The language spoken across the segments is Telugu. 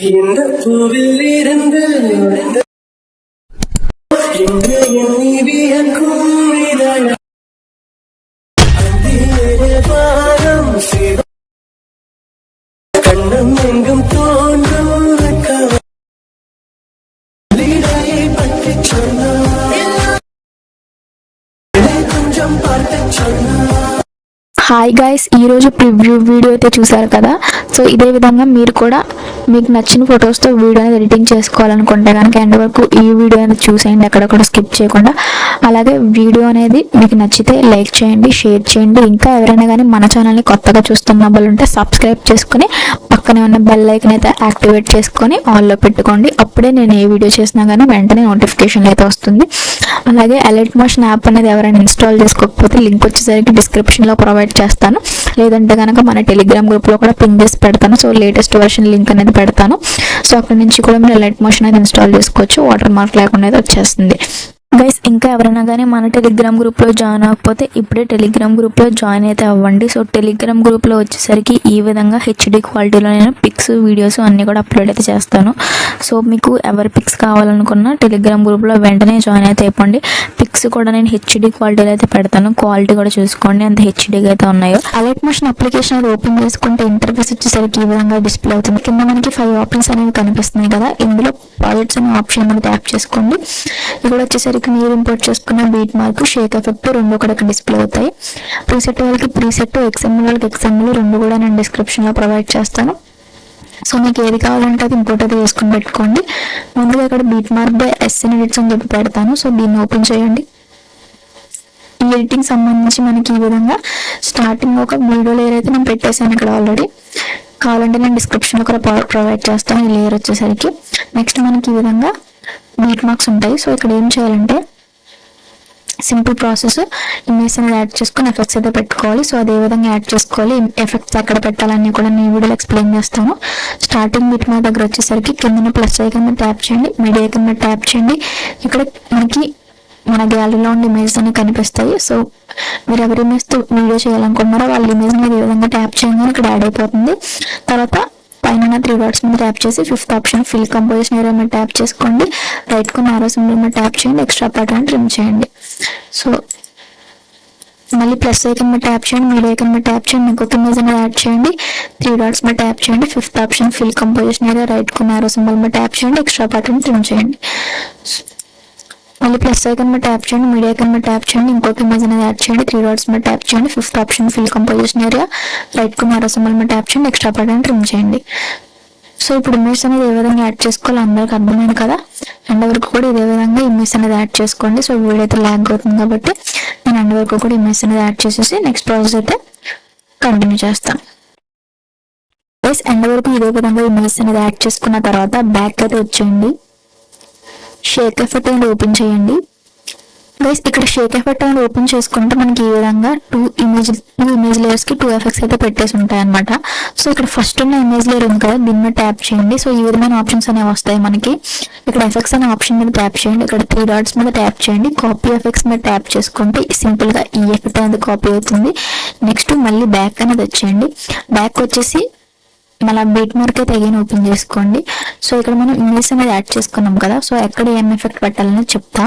இந்த பூவில் இருந்து இன்று எண்ணி வியக்கும் இதயம் பாரம் கண்ணம் எங்கும் தோன்றும் பற்றி சொன்ன கொஞ்சம் பார்த்து சொன்ன. హాయ్ గైస్, ఈరోజు ప్రివ్యూ వీడియో అయితే చూసారు కదా. సో ఇదే విధంగా మీరు కూడా మీకు నచ్చిన ఫొటోస్తో వీడియో అనేది ఎడిటింగ్ చేసుకోవాలనుకుంటే కనుక ఎండ్ వరకు ఈ వీడియో అనేది చూసేయండి, ఎక్కడ కూడా స్కిప్ చేయకుండా. అలాగే వీడియో అనేది మీకు నచ్చితే లైక్ చేయండి, షేర్ చేయండి. ఇంకా ఎవరైనా కానీ మన ఛానల్ని కొత్తగా చూస్తున్న వాళ్ళు ఉంటే సబ్స్క్రైబ్ చేసుకుని పక్కనే ఉన్న బెల్ ఐకాన్ అయితే యాక్టివేట్ చేసుకొని ఆన్లో పెట్టుకోండి. అప్పుడే నేను ఏ వీడియో చేసినా కానీ వెంటనే నోటిఫికేషన్ అయితే వస్తుంది. అలాగే అలర్ట్ మోషన్ యాప్ అనేది ఎవరైనా ఇన్స్టాల్ చేసుకోకపోతే లింక్ వచ్చేసరికి డిస్క్రిప్షన్లో ప్రొవైడ్ చేస్తాను, లేదంటే కనుక మన టెలిగ్రామ్ గ్రూప్లో కూడా పిన్ చేసి పెడతాను. సో లేటెస్ట్ వర్షన్ లింక్ అనేది పెడతాను. సో అక్కడ నుంచి కూడా మీరు అలర్ట్ మోషన్ అనేది ఇన్స్టాల్ చేసుకోవచ్చు, వాటర్ మార్క్ లేకుండా అయితే వచ్చేస్తుంది. గైస్, ఇంకా ఎవరైనా కానీ మన టెలిగ్రామ్ గ్రూప్లో జాయిన్ అవ్వకపోతే ఇప్పుడే టెలిగ్రామ్ గ్రూప్లో జాయిన్ అయితే అవ్వండి. సో టెలిగ్రామ్ గ్రూప్లో వచ్చేసరికి ఈ విధంగా హెచ్డి క్వాలిటీలో నేను పిక్స్, వీడియోస్ అన్నీ కూడా అప్లోడ్ అయితే చేస్తాను. సో మీకు ఎవరి పిక్స్ కావాలనుకున్నా టెలిగ్రామ్ గ్రూప్లో వెంటనే జాయిన్ అయితే అయిపోండి. పిక్స్ కూడా నేను హెచ్డి క్వాలిటీలో అయితే పెడతాను, క్వాలిటీ కూడా చూసుకోండి ఎంత హెచ్డీగా అయితే ఉన్నాయో. అలర్ట్ మోషన్ అప్లికేషన్ అది ఓపెన్ చేసుకుంటే ఇంటర్ఫేస్ వచ్చేసరికి ఈ విధంగా డిస్ప్లే అవుతుంది. కింద మనకి 5 ఆప్షన్స్ అనేవి కనిపిస్తున్నాయి కదా. ఇందులో ప్రాజెక్ట్స్ అనే ఆప్షన్ అనేది ట్యాప్ చేసుకోండి. ఇక్కడ వచ్చేసరికి మీరు ఇంపోర్ట్ చేసుకున్న బీట్ మార్క్, షేక్ ఎఫెక్ట్ రెండు కూడా ఇక్కడ డిస్ప్లే అవుతాయి. ప్రీసెట్ వాళ్ళకి ప్రీసెట్, ఎక్స్ఎంఎల్ వాళ్ళకి ఎక్స్ఎంఎల్ రెండు కూడా నేను డిస్క్రిప్షన్లో ప్రొవైడ్ చేస్తాను. సో మీకు ఏది కావాలంటే అది ఇంపోర్ట్ అయితే చేసుకుని పెట్టుకోండి. ముందుగా ఇక్కడ beat mark by SN edits అని చెప్పి పెడతాను. సో దీన్ని ఓపెన్ చేయండి. ఈ ఎడిటింగ్ సంబంధించి మనకి ఈ విధంగా స్టార్టింగ్ ఒక వీడియో లేయర్ అయితే నేను పెట్టేశాను ఇక్కడ ఆల్రెడీ. కావాలంటే నేను డిస్క్రిప్షన్లో కూడా ప్రొవైడ్ చేస్తాను ఈ లేయర్ వచ్చేసరికి. నెక్స్ట్ మనకి ఈ విధంగా బీట్ మార్క్స్ ఉంటాయి. సో ఇక్కడ ఏం చేయాలంటే సింపుల్ ప్రాసెస్, ఇమేజ్ అనేది యాడ్ చేసుకొని ఎఫెక్ట్స్ అయితే పెట్టుకోవాలి. సో అదే విధంగా యాడ్ చేసుకోవాలి. ఎఫెక్ట్స్ ఎక్కడ పెట్టాలన్నీ కూడా నేను వీడియోలో ఎక్స్ప్లెయిన్ చేస్తాను. స్టార్టింగ్ బీట్ మార్క్ దగ్గర వచ్చేసరికి కింద ప్లస్ ఐకాన్ మీద ట్యాప్ చేయండి, మీడియా ఐకాన్ మీద ట్యాప్ చేయండి. ఇక్కడ మనకి మన గ్యాలరీలో ఉండే ఇమేజెస్ అనేవి కనిపిస్తాయి. సో మీరు ఎవరి ఇమేజ్తో వీడియో చేయాలనుకుంటున్నారో వాళ్ళ ఇమేజ్ మీద ఈ విధంగా ట్యాప్ చేయగానే ఇక్కడ యాడ్ అయిపోతుంది. తర్వాత పైన 3 డాట్స్ మీద ట్యాప్ చేసి 5th option fill composition area మీద ట్యాప్ చేసుకోండి. రైట్ కు ఆరో సింబల్ మీద ట్యాప్ చేయండి, ఎక్స్ట్రా ప్యాటర్న్ ట్రిమ్ చేయండి. సో మళ్ళీ ప్లస్ ఐకన్ మీద ట్యాప్ చేయండి, మీడియా ఐకన్ మీద ట్యాప్ చేయండి, ఇంకొక ఇమేజ్ అనేది యాడ్ చేయండి. 3 డాట్స్ మీద ట్యాప్ చేయండి, 5th option fill composition area right కు ఆరో సింబల్ మీద ట్యాప్ చేయండి, ఎక్స్ట్రా ప్యాటర్న్ ట్రిమ్ చేయండి. మళ్ళీ ప్లస్ ఐకన్ మీద ట్యాప్ చేయండి, మీడియా ఐకన్ మీద ట్యాప్ చేయండి, ఇంకొక ఇమేజ్ అనేది యాడ్ చేయండి. 3 డాట్స్ మీద ట్యాప్ చేయండి, 5th option fill composition area right కు ఆరో సింబల్ మీద ట్యాప్ చేయండి, ఎక్స్ట్రా ప్యాటర్న్ ట్రిమ్ చేయండి. సో ఇప్పుడు ఇమేజ్ అనేది ఏ విధంగా యాడ్ చేసుకోవాలో అందరికి అర్థమైంది కదా. ఎండ్ వరకు కూడా ఇదే విధంగా ఇమేజ్ అనేది యాడ్ చేసుకోండి. సో వీడియో అయితే ల్యాగ్ అవుతుంది కాబట్టి నేను ఎండ్ వరకు కూడా ఇమేజ్ అనేది యాడ్ చేసేసి నెక్స్ట్ ప్రాసెస్ అయితే కంటిన్యూ చేస్తాను. ఎండ్ వరకు ఇదే విధంగా ఇమేజ్ అనేది యాడ్ చేసుకున్న తర్వాత బ్యాక్ అయితే వచ్చేయండి. షేక్ ఎఫెక్ట్ అనేది ఓపెన్ చేయండి. గైస్, ఇక్కడ షేక్ ఎఫెక్ట్ అనేది ఓపెన్ చేసుకుంటే మనకి ఈ విధంగా 2 ఇమేజ్ లేయర్స్ కి 2 ఎఫెక్ట్స్ అయితే పెట్టేసి ఉంటాయి అనమాట. సో ఇక్కడ ఫస్ట్ ఉన్న ఇమేజ్ లేయర్ ఉంది కదా, దీని మీద ట్యాప్ చేయండి. సో ఈ విధమైన ఆప్షన్స్ అనేవి వస్తాయి మనకి. ఇక్కడ ఎఫెక్ట్స్ అనే ఆప్షన్ మీద ట్యాప్ చేయండి, ఇక్కడ 3 డాట్స్ మీద ట్యాప్ చేయండి, కాపీ ఎఫెక్ట్స్ మీద ట్యాప్ చేసుకుంటే సింపుల్ గా ఈ ఎఫెక్ట్ అనేది కాపీ అవుతుంది. నెక్స్ట్ మళ్ళీ బ్యాక్ అనేది వచ్చేయండి. బ్యాక్ వచ్చేసి మళ్ళీ బీట్ మార్క్ అయితే అగైన్ ఓపెన్ చేసుకోండి. సో ఇక్కడ మనం ఇమేజ్ అనేది యాడ్ చేసుకున్నాం కదా. సో ఎక్కడ ఏం ఎఫెక్ట్ పెట్టాలని చెప్తా.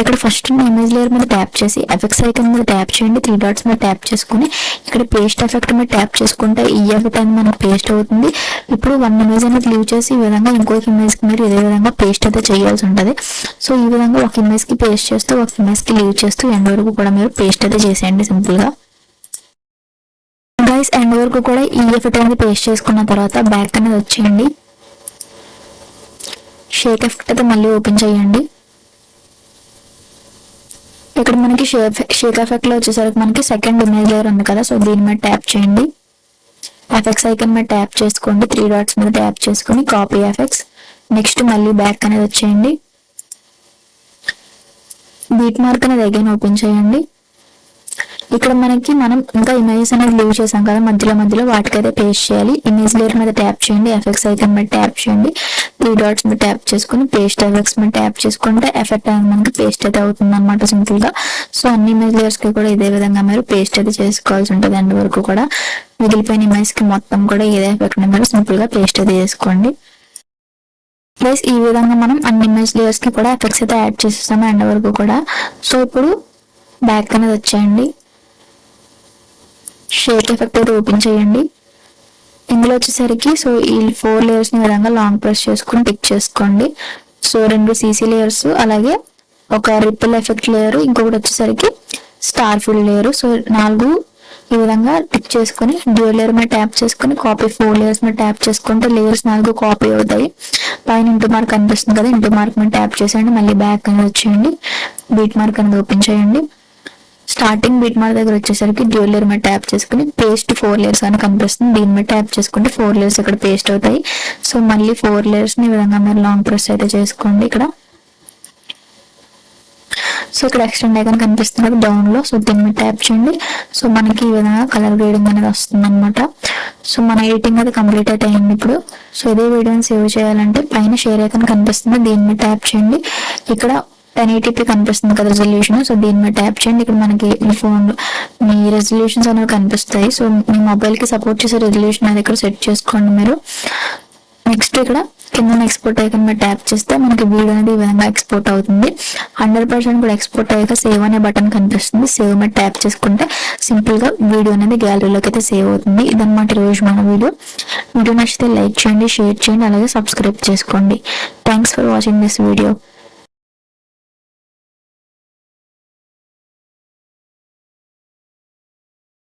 ఇక్కడ ఫస్ట్ ఇమేజ్ లేయర్ మీద ట్యాప్ చేసి ఎఫెక్ట్స్ ఐకాన్ మీద ట్యాప్ చేయండి, 3 డాట్స్ మీద ట్యాప్ చేసుకుని ఇక్కడ పేస్ట్ ఎఫెక్ట్ మీద ట్యాప్ చేసుకుంటే ఈ ఎఫెక్ట్ అనేది మనకు పేస్ట్ అవుతుంది. ఇప్పుడు 1 ఇమేజ్ అనేది లీవ్ చేసి ఈ విధంగా ఇంకొక ఇమేజ్ కి మీరు ఇదే విధంగా పేస్ట్ అయితే చేయాల్సి ఉంటుంది. సో ఈ విధంగా ఒక ఇమేజ్ కి పేస్ట్ చేస్తూ ఒక ఇమేజ్ కి లీవ్ చేస్తూ ఎండ్ వరకు కూడా మీరు పేస్ట్ అయితే చేసేయండి సింపుల్ గా. గైస్, ఎండ్ వరకు కూడా ఈ ఎఫెక్ట్ అనేది పేస్ట్ చేసుకున్న తర్వాత బ్యాక్ అనేది వచ్చేయండి. షేక్ ఎఫెక్ట్ అయితే మళ్ళీ ఓపెన్ చేయండి. ఇక్కడ మనకి షేక్ ఎఫెక్ట్ లో వచ్చేసరికి మనకి సెకండ్ ఇమేజ్ లేయర్ ఉంది కదా. సో దీని మీద ట్యాప్ చేయండి, ఎఫెక్ట్స్ ఐకన్ మీద ట్యాప్ చేసుకోండి, 3 డాట్స్ మీద ట్యాప్ చేసుకుని కాపీ ఎఫెక్ట్స్. నెక్స్ట్ మళ్ళీ బ్యాక్ అనేది వచ్చేయండి. బీట్ మార్క్ అనేది అగైన్ ఓపెన్ చేయండి. ఇక్కడ మనం ఇంకా ఇమేజెస్ అనేది లీవ్ చేసాం కదా, మధ్యలో వాటికైతే పేస్ట్ చేయాలి. ఇమేజ్ లేయర్ మీద ట్యాప్ చేయండి, ఎఫెక్ట్స్ ఐకాన్ మీద ట్యాప్ చేయండి, 3 డాట్స్ మీద ట్యాప్ చేసుకుని పేస్ట్ ఎఫెక్ట్స్ మీద ట్యాప్ చేసుకుంటే ఎఫెక్ట్ అనేది మనకి పేస్ట్ అయితే అవుతుంది అనమాట సింపుల్ గా. సో అన్ని ఇమేజ్ లేయర్స్ కి కూడా ఇదే విధంగా మీరు పేస్ట్ అయితే చేసుకోవాల్సి ఉంటుంది. ఎండ్ వరకు కూడా మిగిలిపోయిన ఇమేజ్ కి మొత్తం కూడా ఇదే ఎఫెక్ట్ ని మీరు సింపుల్ గా పేస్ట్ అయితే చేసుకోండి. ప్లస్ ఈ విధంగా మనం అన్ని ఇమేజ్ లేయర్స్ కి కూడా ఎఫెక్ట్స్ అయితే యాడ్ చేసేస్తాము ఎండ్ వరకు కూడా. సో ఇప్పుడు బ్యాక్ అనేది వచ్చేయండి, షేప్ ఎఫెక్ట్ అయితే ఓపెన్ చేయండి. ఇందులో వచ్చేసరికి సో ఈ 4 లేయర్స్ ని విధంగా లాంగ్ ప్రెస్ చేసుకుని టిక్ చేసుకోండి. సో 2 CC లేయర్స్, అలాగే ఒక రిపుల్ ఎఫెక్ట్ లేయర్, ఇంకొకటి వచ్చేసరికి స్టార్ ఫిల్ లేయర్. సో 4 ఈ విధంగా టిక్ చేసుకుని డ్యూయల్ లేయర్ మీద ట్యాప్ చేసుకుని కాపీ 4 లేయర్స్ మీద ట్యాప్ చేసుకుంటే లేయర్స్ 4 కాపీ అవుతాయి. పైన ఇంటూ మార్క్ కనిపిస్తుంది కదా, ఇంటూ మార్క్ మీద ట్యాప్ చేసేయండి. మళ్ళీ బ్యాక్ అనేది వచ్చేయండి, బీట్ మార్క్ అనేది ఓపెన్ చేయండి. స్టార్టింగ్ బీట్ మార్క్ దగ్గర వచ్చేసరికి డ్యూయల్ లేయర్ మీద ట్యాప్ చేసుకుని పేస్ట్ 4 లేయర్స్ అని కనిపిస్తుంది, దీని మీద ట్యాప్ చేసుకుంటే 4 లేయర్స్ ఇక్కడ పేస్ట్ అవుతాయి. సో మళ్ళీ 4 లేయర్స్ ని ఈ విధంగా మీరు లాంగ్ ప్రెస్ అయితే చేసుకోండి ఇక్కడ. సో ఇక్కడ ఎక్స్టెండ్ ఐకాన్ కనిపిస్తుంది డౌన్ లో, సో దీని మీద ట్యాప్ చేయండి. సో మనకి ఈ విధంగా కలర్ గ్రేడింగ్ అనేది వస్తుంది అనమాట. సో మన ఎడిటింగ్ అది కంప్లీట్ అయితే అయింది ఇప్పుడు. సో ఇదే వీడియోని సేవ్ చేయాలంటే పైన షేర్ ఐకాన్ కనిపిస్తుంది, దీని మీద ట్యాప్ చేయండి. ఇక్కడ 1080p కనిపిస్తుంది కదా రెజల్యూషన్, సో దీని మీద ట్యాప్ చేయండి. ఇక్కడ మనకి మీ ఫోన్ మీ రెజల్యూషన్స్ అనేవి కనిపిస్తాయి. సో మీ మొబైల్ కి సపోర్ట్ చేసే రెజల్యూషన్ అది ఇక్కడ సెట్ చేసుకోండి మీరు. నెక్స్ట్ ఇక్కడ కింద ఎక్స్పోర్ట్ ఐకాన్ మీద ట్యాప్ చేస్తే మనకి వీడియో అనేది ఈ విధంగా ఎక్స్పోర్ట్ అవుతుంది. 100% కూడా ఎక్స్పోర్ట్ అయ్యాక సేవ్ అనే బటన్ కనిపిస్తుంది, సేవ్ మీద ట్యాప్ చేసుకుంటే సింపుల్ గా వీడియో అనేది గ్యాలరీలోకి అయితే సేవ్ అవుతుంది. ఇదన్నమాట ఈరోజు మన వీడియో నచ్చితే లైక్ చేయండి, షేర్ చేయండి, అలాగే సబ్స్క్రైబ్ చేసుకోండి. Thanks for watching this video.